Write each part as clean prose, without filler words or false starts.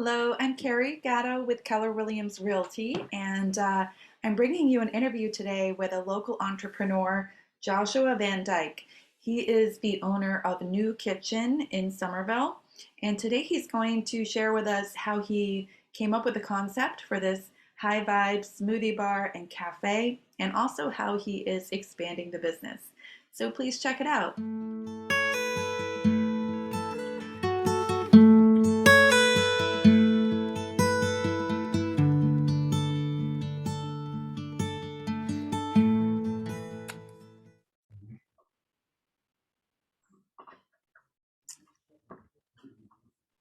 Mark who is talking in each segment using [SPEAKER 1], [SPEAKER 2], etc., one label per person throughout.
[SPEAKER 1] Hello, I'm Carrie Gatto with Keller Williams Realty, and I'm bringing you an interview today with a local entrepreneur, Joshua Van Dyke. He is the owner of New Kitchen in Somerville, and today he's going to share with us how he came up with the concept for this high vibe smoothie bar and cafe, and also how he is expanding the business. So please check it out.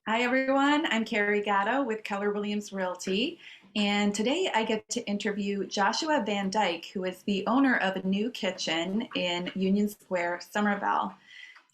[SPEAKER 1] Hi, everyone. I'm Carrie Gatto with Keller Williams Realty. And today I get to interview Joshua Van Dyke, who is the owner of a New Kitchen in Union Square, Somerville.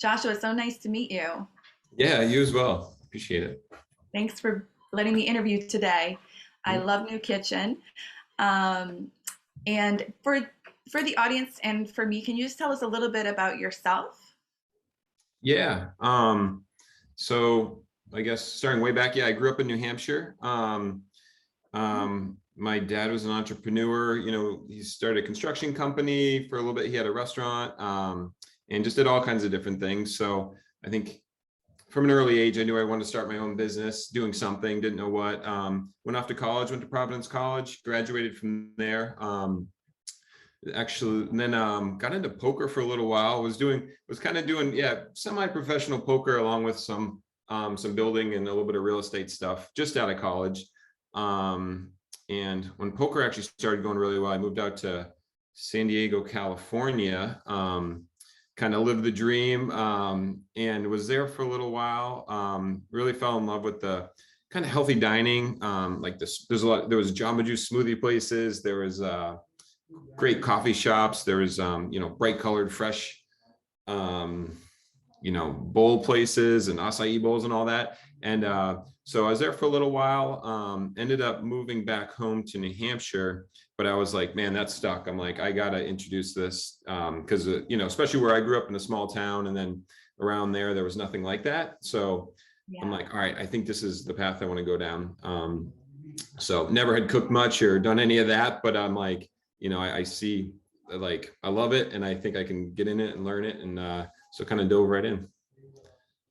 [SPEAKER 1] Joshua, it's so nice to meet you.
[SPEAKER 2] Yeah, you as well. Appreciate it.
[SPEAKER 1] Thanks for letting me interview today. I love New Kitchen. And for the audience and for me, can you just tell us a little bit about yourself?
[SPEAKER 2] Yeah. So I guess starting way back, I grew up in New Hampshire. My dad was an entrepreneur. He started a construction company for a little bit. He had a restaurant, and just did all kinds of different things. So I think from an early age, I knew I wanted to start my own business, doing something, didn't know what. Went off to college, went to Providence College, graduated from there. Actually, and then got into poker for a little while. Was kind of doing semi-professional poker along with some building and a little bit of real estate stuff just out of college. And when poker actually started going really well, I moved out to San Diego, California. Kind of lived the dream, and was there for a little while. Really fell in love with the kind of healthy dining. Like this, there was Jamba Juice smoothie places. There was great coffee shops. There was bright colored fresh bowl places and acai bowls and all that. And so I was there for a little while, ended up moving back home to New Hampshire, but I was like, man, that's stuck. I'm like, I gotta introduce this, because especially where I grew up in a small town, and then around there was nothing like that. So I'm like, all right, I think this is the path I want to go down. So never had cooked much or done any of that, but I'm like, I see, like, I love it, and I think I can get in it and learn it, and so kind of dove right in.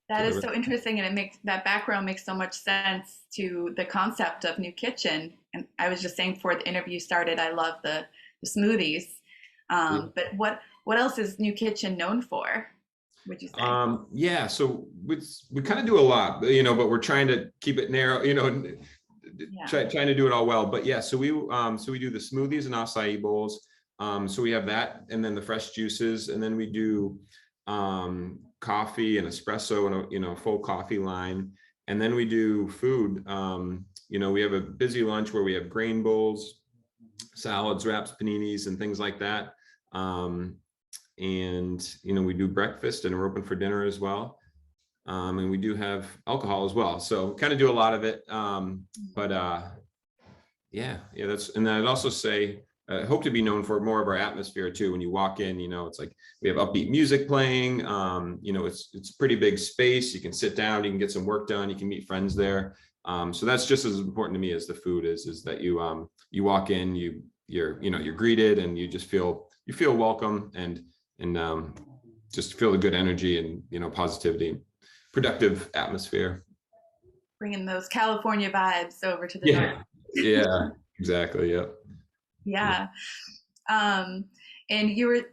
[SPEAKER 1] That is so interesting, and that background makes so much sense to the concept of New Kitchen. And I was just saying before the interview started, I love the smoothies. But what else is New Kitchen known for, would you say?
[SPEAKER 2] So we kind of do a lot, but we're trying to keep it narrow, trying to do it all well. But so we do the smoothies and acai bowls. So we have that, and then the fresh juices, and then we do coffee and espresso and a full coffee line, and then we do food. We have a busy lunch where we have grain bowls, salads, wraps, paninis, and things like that. And we do breakfast, and we're open for dinner as well. And we do have alcohol as well, so kind of do a lot of it. That's, and then I'd also say hope to be known for more of our atmosphere too. When you walk in, it's like we have upbeat music playing. It's a pretty big space. You can sit down, you can get some work done, you can meet friends there. So that's just as important to me as the food is that you walk in, you're greeted, and you just feel welcome, and just feel the good energy and positivity, productive atmosphere.
[SPEAKER 1] Bringing those California vibes over to the north.
[SPEAKER 2] Yeah, exactly. Yep.
[SPEAKER 1] Yeah. And you were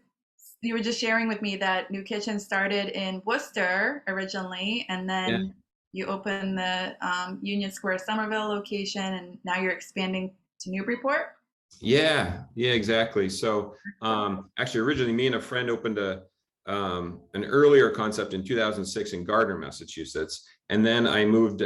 [SPEAKER 1] just sharing with me that New Kitchen started in Worcester originally, and then you opened the Union Square Somerville location, and now you're expanding to Newburyport.
[SPEAKER 2] Yeah, exactly. So actually, originally, me and a friend opened an earlier concept in 2006 in Gardner, Massachusetts, and then I moved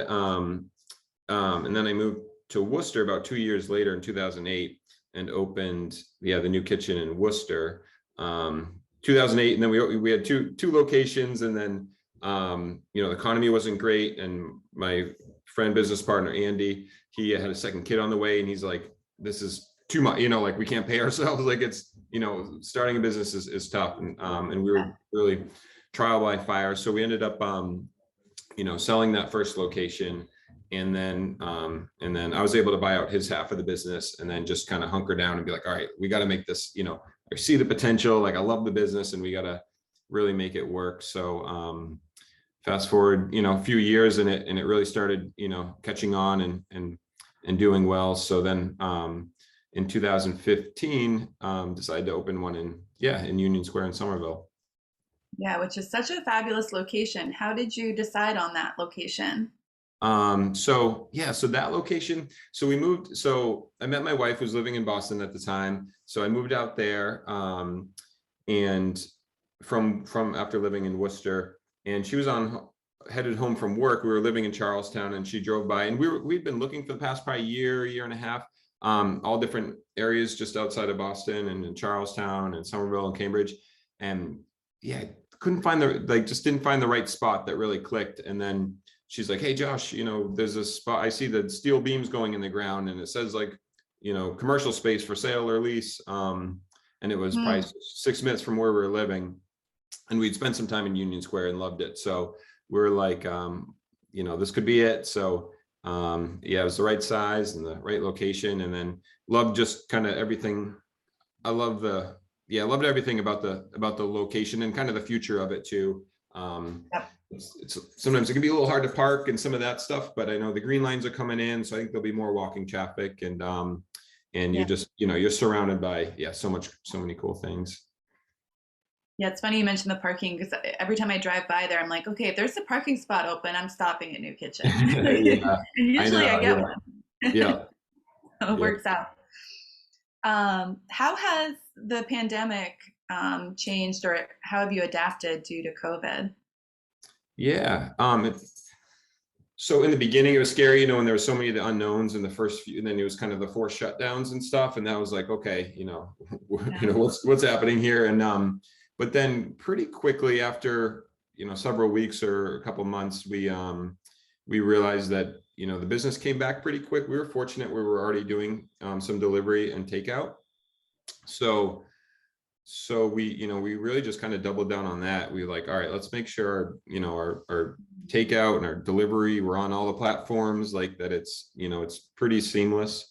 [SPEAKER 2] to Worcester about 2 years later in 2008, and opened the New Kitchen in Worcester 2008. And then we had two locations, and then the economy wasn't great, and my friend, business partner Andy, he had a second kid on the way, and he's like, this is too much, like we can't pay ourselves, like it's starting a business is tough, and we were really trial by fire. So we ended up selling that first location, and then I was able to buy out his half of the business, and then just kind of hunker down and be like, all right, we got to make this, I see the potential, like I love the business, and we got to really make it work. So fast forward, a few years, and it really started, catching on and doing well. So then in 2015, decided to open one in Union Square in Somerville.
[SPEAKER 1] Yeah, which is such a fabulous location. How did you decide on that location?
[SPEAKER 2] So that location, so we moved, so I met my wife, who was living in Boston at the time. So I moved out there, and from after living in Worcester, and she was headed home from work. We were living in Charlestown, and she drove by, and we'd been looking for the past probably year and a half, all different areas just outside of Boston and in Charlestown and Somerville and Cambridge. And yeah, couldn't find just didn't find the right spot that really clicked. And then she's like, hey, Josh, there's a spot. I see the steel beams going in the ground, and it says commercial space for sale or lease. And it was probably 6 minutes from where we were living. And we'd spent some time in Union Square and loved it. So we were like, this could be it. So it was the right size and the right location. And then loved just kind of everything. I loved everything about the location and kind of the future of it too.
[SPEAKER 1] Yep.
[SPEAKER 2] It's sometimes it can be a little hard to park and some of that stuff, but I know the green lines are coming in, so I think there'll be more walking traffic, and you just, you're surrounded by so many cool things.
[SPEAKER 1] Yeah, it's funny you mentioned the parking, because every time I drive by there, I'm like, okay, if there's a parking spot open, I'm stopping at New Kitchen.
[SPEAKER 2] Yeah,
[SPEAKER 1] and usually I get one.
[SPEAKER 2] Yeah.
[SPEAKER 1] So it works out. How has the pandemic changed, or how have you adapted due to COVID?
[SPEAKER 2] Yeah. So in the beginning, it was scary, when there were so many of the unknowns in the first few, and then it was kind of the forced shutdowns and stuff. And that was like, okay, what's happening here? And, but then pretty quickly after, several weeks or a couple months, we realized that, the business came back pretty quick. We were fortunate. We were already doing some delivery and takeout. So we really just kind of doubled down on that. We were like, all right, let's make sure, our takeout and our delivery, we're on all the platforms, like that it's, it's pretty seamless.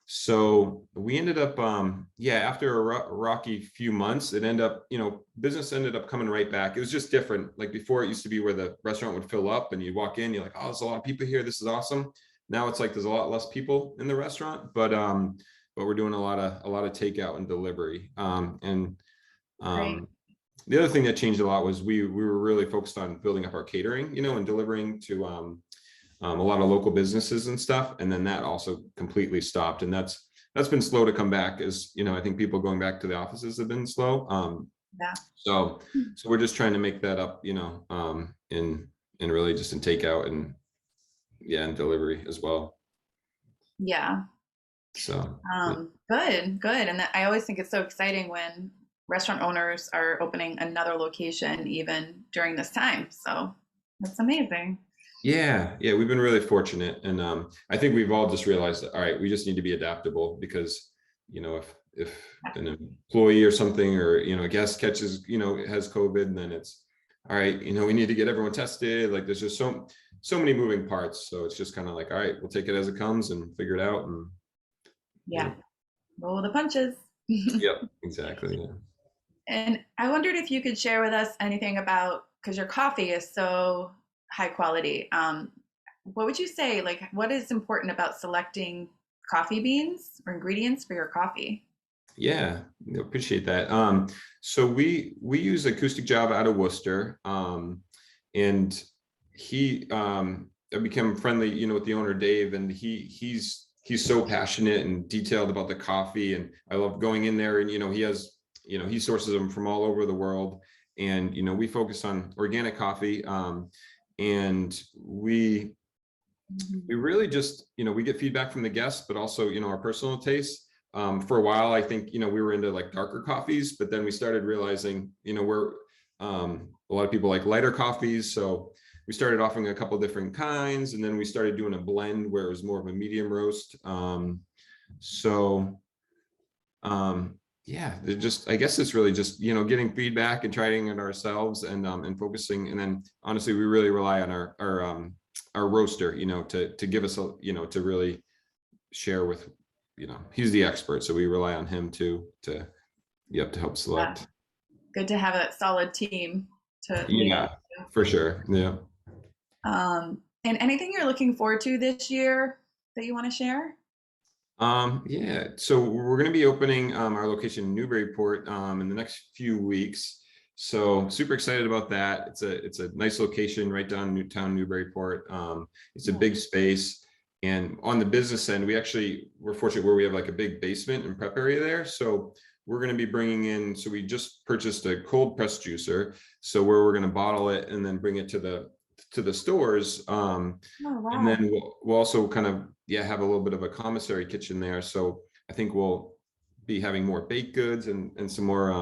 [SPEAKER 2] So we ended up, after a rocky few months, business ended up coming right back. It was just different. Like before, it used to be where the restaurant would fill up and you walk in, you're like, oh, there's a lot of people here. This is awesome. Now it's like, there's a lot less people in the restaurant, but we're doing a lot of takeout and delivery.
[SPEAKER 1] Right.
[SPEAKER 2] The other thing that changed a lot was we were really focused on building up our catering, and delivering to a lot of local businesses and stuff. And then that also completely stopped. And that's been slow to come back, as, I think people going back to the offices have been slow. So we're just trying to make that up, in really just in takeout and delivery as well.
[SPEAKER 1] Yeah.
[SPEAKER 2] So
[SPEAKER 1] good. And I always think it's so exciting when restaurant owners are opening another location even during this time. So that's amazing.
[SPEAKER 2] Yeah, we've been really fortunate, and I think we've all just realized that, all right, we just need to be adaptable, because if an employee or something, or a guest catches, has COVID, then it's all right, we need to get everyone tested. Like there's just so many moving parts, so it's just kind of like, all right, we'll take it as it comes and figure it out. And
[SPEAKER 1] roll the punches.
[SPEAKER 2] Yep, exactly. Yeah.
[SPEAKER 1] And I wondered if you could share with us anything about, because your coffee is so high quality. What would you say, like, what is important about selecting coffee beans or ingredients for your coffee?
[SPEAKER 2] Yeah, appreciate that. So we use Acoustic Java out of Worcester, and he I became friendly, with the owner Dave, and he's so passionate and detailed about the coffee, and I love going in there, and he has, he sources them from all over the world, and we focus on organic coffee, and we really just, we get feedback from the guests, but also, our personal tastes. For a while, I think, we were into like darker coffees, but then we started realizing, we're a lot of people like lighter coffees. So we started offering a couple different kinds, and then we started doing a blend where it was more of a medium roast. I guess it's really just, getting feedback and trying it ourselves, and focusing. And then honestly, we really rely on our our roaster, to give us to really share with, he's the expert, so we rely on him to help
[SPEAKER 1] Yeah.
[SPEAKER 2] select.
[SPEAKER 1] Good to have a solid team to lean
[SPEAKER 2] Yeah,
[SPEAKER 1] into.
[SPEAKER 2] for sure. Yeah.
[SPEAKER 1] And anything you're looking forward to this year that you want to share?
[SPEAKER 2] Yeah, so we're going to be opening our location in Newburyport in the next few weeks. So super excited about that. It's a nice location right down Newtown, Newburyport. It's a
[SPEAKER 1] Yeah.
[SPEAKER 2] big space, and on the business end, we're fortunate where we have like a big basement and prep area there. So we're going to be bringing in. So we just purchased a cold press juicer. So where we're going to bottle it and then bring it to the stores.
[SPEAKER 1] Oh,
[SPEAKER 2] And
[SPEAKER 1] wow.
[SPEAKER 2] then we'll also kind of have a little bit of a commissary kitchen there. So I think we'll be having more baked goods and some more.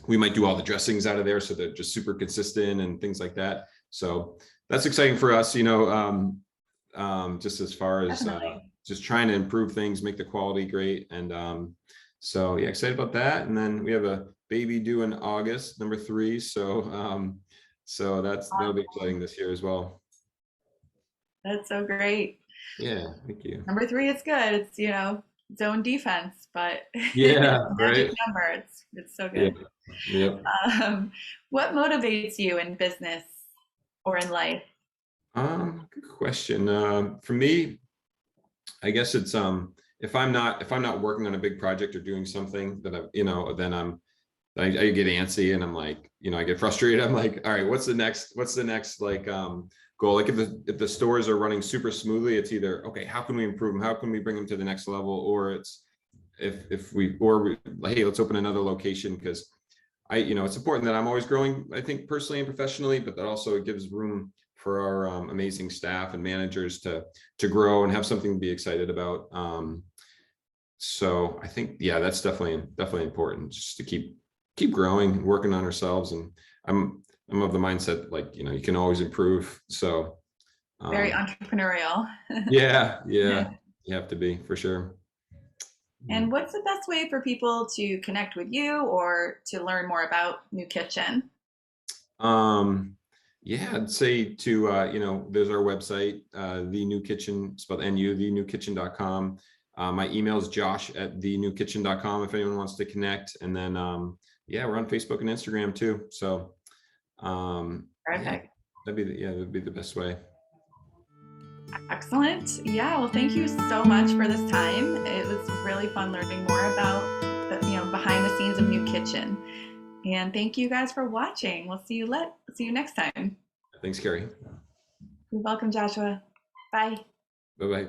[SPEAKER 2] We might do all the dressings out of there, so they're just super consistent and things like that. So that's exciting for us, just as far as
[SPEAKER 1] Definitely.
[SPEAKER 2] just trying to improve things, make the quality great, and so yeah, excited about that. And then we have a baby due in August, number 3. So that'll be exciting this year as well.
[SPEAKER 1] That's so great.
[SPEAKER 2] Yeah, thank you.
[SPEAKER 1] Number 3 is good. It's, zone defense, but
[SPEAKER 2] Yeah,
[SPEAKER 1] it's a magic
[SPEAKER 2] right.
[SPEAKER 1] number. It's so
[SPEAKER 2] Yeah,
[SPEAKER 1] good.
[SPEAKER 2] yeah.
[SPEAKER 1] What motivates you in business or in life?
[SPEAKER 2] Good question. For me, I guess it's if I'm not working on a big project or doing something that then I get antsy and I'm like, I get frustrated. I'm like, all right, what's the next like goal? Like if the stores are running super smoothly, it's either, okay, how can we improve them? How can we bring them to the next level? Or it's hey, let's open another location, because it's important that I'm always growing, I think, personally and professionally, but that also it gives room for our amazing staff and managers to grow and have something to be excited about. So I think, yeah, that's definitely important, just to keep growing and working on ourselves. And I'm of the mindset, like, you can always improve. So
[SPEAKER 1] Very
[SPEAKER 2] um,
[SPEAKER 1] entrepreneurial.
[SPEAKER 2] yeah, you have to be, for sure.
[SPEAKER 1] And what's the best way for people to connect with you or to learn more about New Kitchen?
[SPEAKER 2] Um, yeah, I'd say there's our website, the new kitchen, spelled NU, thenewkitchen.com. My email is josh@thenewkitchen.com if anyone wants to connect. And then, yeah, we're on Facebook and Instagram too. So, yeah,
[SPEAKER 1] Perfect.
[SPEAKER 2] that'd be the best way.
[SPEAKER 1] Excellent. Yeah, well, thank you so much for this time. It was really fun learning more about the, behind the scenes of New Kitchen. And thank you guys for watching. We'll see you next time.
[SPEAKER 2] Thanks, Carrie.
[SPEAKER 1] You're welcome, Joshua. Bye.
[SPEAKER 2] Bye-bye.